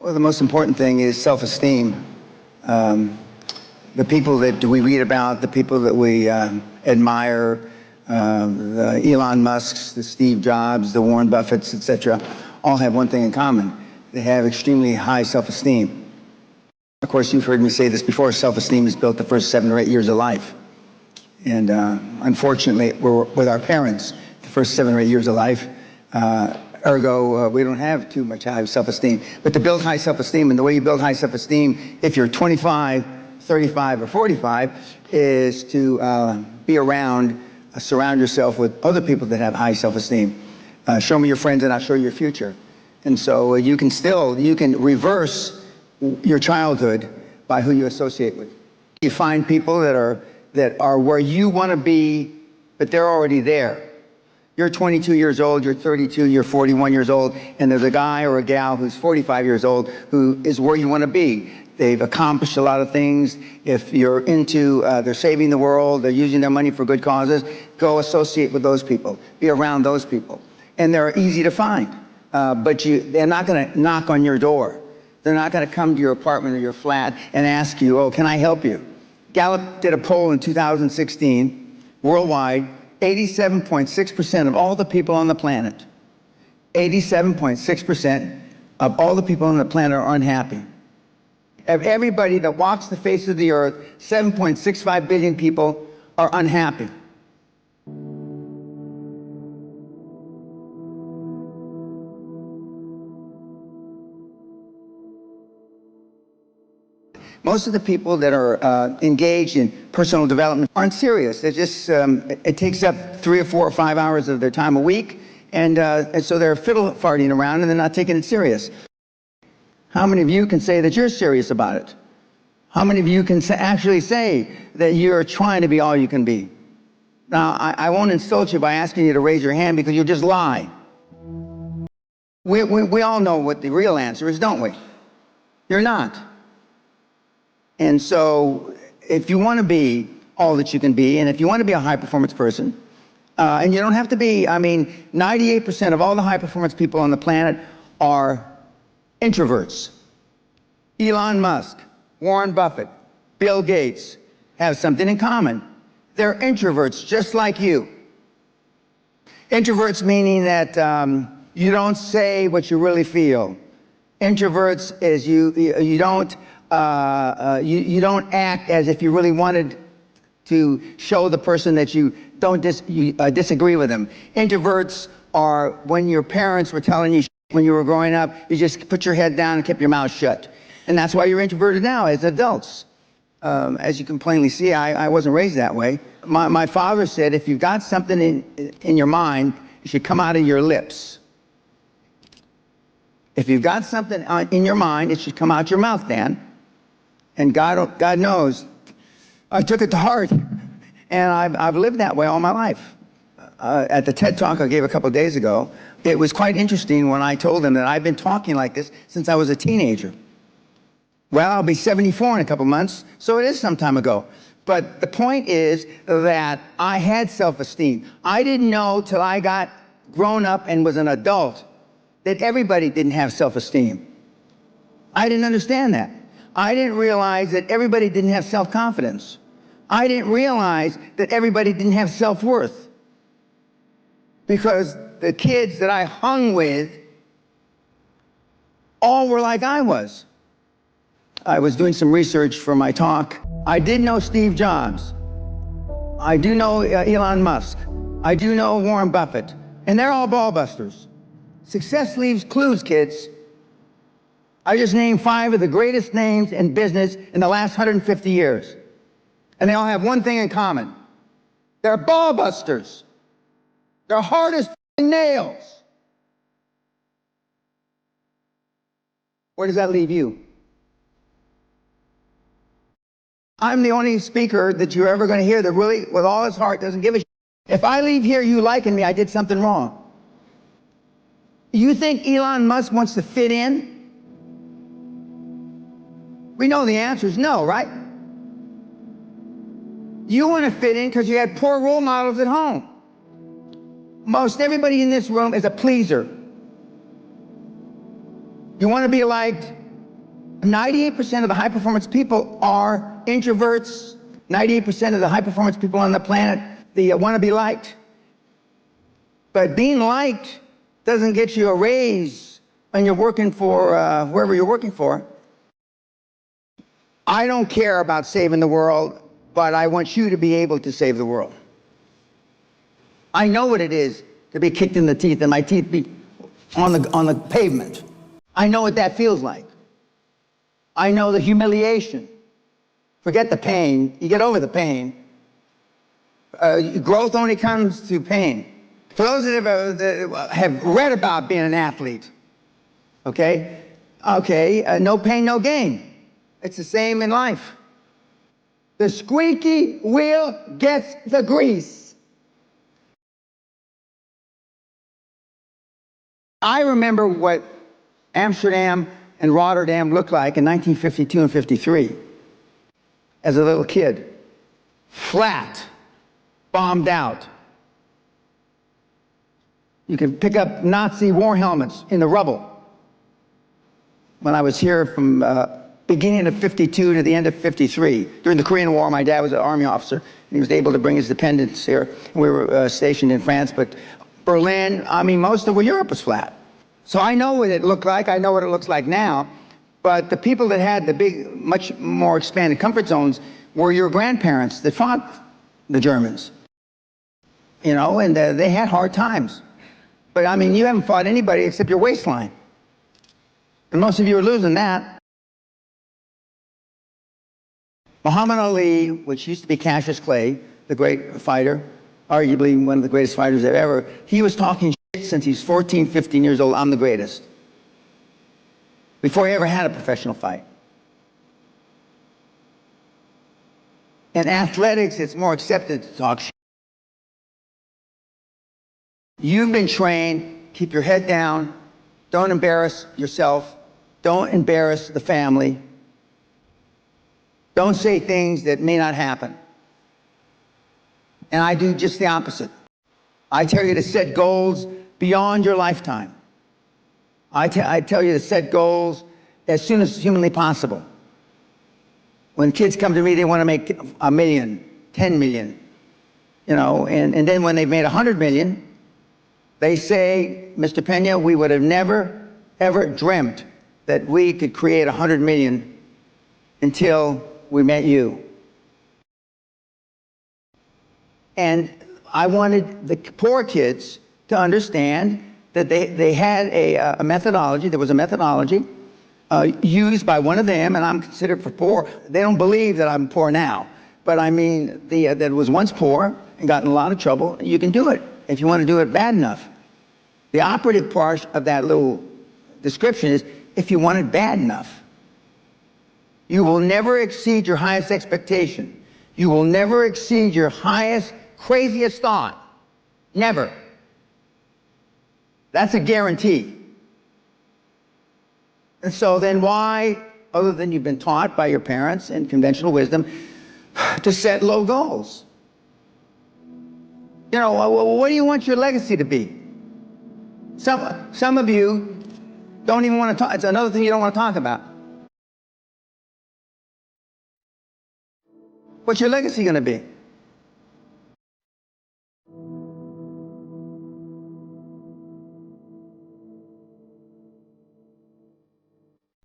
Well, the most important thing is self-esteem. The people that we read about, the people that we admire, the Elon Musks, the Steve Jobs, the Warren Buffetts, etc., all have one thing in common. They have extremely high self-esteem. Of course, you've heard me say this before, self-esteem is built the first 7 or 8 years of life. And unfortunately, we're with our parents the first 7 or 8 years of life. Ergo, we don't have too much high self-esteem. But to build high self-esteem, and the way you build high self-esteem, if you're 25, 35, or 45, is to be around, surround yourself with other people that have high self-esteem. Show me your friends and I'll show you your future. And so you can reverse your childhood by who you associate with. You find people that are where you want to be, but they're already there. You're 22 years old, you're 32, you're 41 years old, and there's a guy or a gal who's 45 years old who is where you want to be. They've accomplished a lot of things. If you're into, they're saving the world, they're using their money for good causes, go associate with those people. Be around those people. And they're easy to find, but they're not going to knock on your door. They're not going to come to your apartment or your flat and ask you, oh, can I help you? Gallup did a poll in 2016, worldwide, 87.6% of all the people on the planet, 87.6% of all the people on the planet are unhappy. Of everybody that walks the face of the earth, 7.65 billion people are unhappy. Most of the people that are engaged in personal development aren't serious. They're just, it takes up 3 or 4 or 5 hours of their time a week, and so they're fiddle farting around and they're not taking it serious. How many of you can say that you're serious about it? How many of you can actually say that you're trying to be all you can be? Now, I won't insult you by asking you to raise your hand because you'll just lie. We all know what the real answer is, don't we? You're not. And so if you want to be all that you can be, and if you want to be a high-performance person, and you don't have to be, 98% of all the high-performance people on the planet are introverts. Elon Musk, Warren Buffett, Bill Gates have something in common. They're introverts, just like you. Introverts meaning that you don't say what you really feel. Introverts is you don't act as if you really wanted to show the person that you don't disagree with them. Introverts are when your parents were telling you when you were growing up, you just put your head down and kept your mouth shut. And that's why you're introverted now as adults. As you can plainly see, I wasn't raised that way. My father said, if you've got something in your mind, it should come out of your lips. If you've got something in your mind, it should come out your mouth, Dan. And God knows, I took it to heart, and I've lived that way all my life. At the TED Talk I gave a couple of days ago, it was quite interesting when I told them that I've been talking like this since I was a teenager. Well, I'll be 74 in a couple months, so it is some time ago. But the point is that I had self-esteem. I didn't know till I got grown up and was an adult that everybody didn't have self-esteem. I didn't understand that. I didn't realize that everybody didn't have self-confidence. I didn't realize that everybody didn't have self-worth. Because the kids that I hung with all were like I was. I was doing some research for my talk. I did know Steve Jobs. I do know Elon Musk. I do know Warren Buffett. And they're all ball busters. Success leaves clues, kids. I just named 5 of the greatest names in business in the last 150 years. And they all have one thing in common. They're ball busters. They're hard as nails. Where does that leave you? I'm the only speaker that you're ever going to hear that really, with all his heart, doesn't give a shit. If I leave here you liking me, I did something wrong. You think Elon Musk wants to fit in? We know the answer is no, right? You want to fit in because you had poor role models at home. Most everybody in this room is a pleaser. You want to be liked, 98% of the high-performance people are introverts. 98% of the high-performance people on the planet, they want to be liked. But being liked doesn't get you a raise when you're working for wherever you're working for. I don't care about saving the world, but I want you to be able to save the world. I know what it is to be kicked in the teeth and my teeth be on the pavement. I know what that feels like. I know the humiliation. Forget the pain. You get over the pain. Growth only comes through pain. For those that have read about being an athlete, okay, no pain, no gain. It's the same in life. The squeaky wheel gets the grease. I remember what Amsterdam and Rotterdam looked like in 1952 and 53 as a little kid. Flat, bombed out. You could pick up Nazi war helmets in the rubble. When I was here from beginning of 52 to the end of 53, during the Korean War, my dad was an army officer, and he was able to bring his dependents here. We were stationed in France, but Berlin, I mean, most of Europe was flat. So I know what it looked like. I know what it looks like now. But the people that had the big, much more expanded comfort zones were your grandparents that fought the Germans. You know, and they had hard times. But I mean, you haven't fought anybody except your waistline. And most of you are losing that. Muhammad Ali, which used to be Cassius Clay, the great fighter, arguably one of the greatest fighters ever, he was talking shit since he's 14, 15 years old, I'm the greatest. Before he ever had a professional fight. In athletics, it's more accepted to talk shit. You've been trained, keep your head down, don't embarrass yourself, don't embarrass the family, don't say things that may not happen. And I do just the opposite. I tell you to set goals beyond your lifetime. I tell you to set goals as soon as humanly possible. When kids come to me, they want to make 1 million, 10 million, you know, and then when they've made 100 million, they say, Mr. Pena, we would have never, ever dreamt that we could create 100 million until we met you. And I wanted the poor kids to understand that they had a methodology, there was a methodology used by one of them, and I'm considered for poor. They don't believe that I'm poor now, but I mean, that was once poor and got in a lot of trouble. You can do it if you want to do it bad enough. The operative part of that little description is if you want it bad enough. You will never exceed your highest expectation. You will never exceed your highest, craziest thought. Never. That's a guarantee. And so then why, other than you've been taught by your parents and conventional wisdom, to set low goals? You know, what do you want your legacy to be? Some of you don't even want to talk. It's another thing you don't want to talk about. What's your legacy going to be?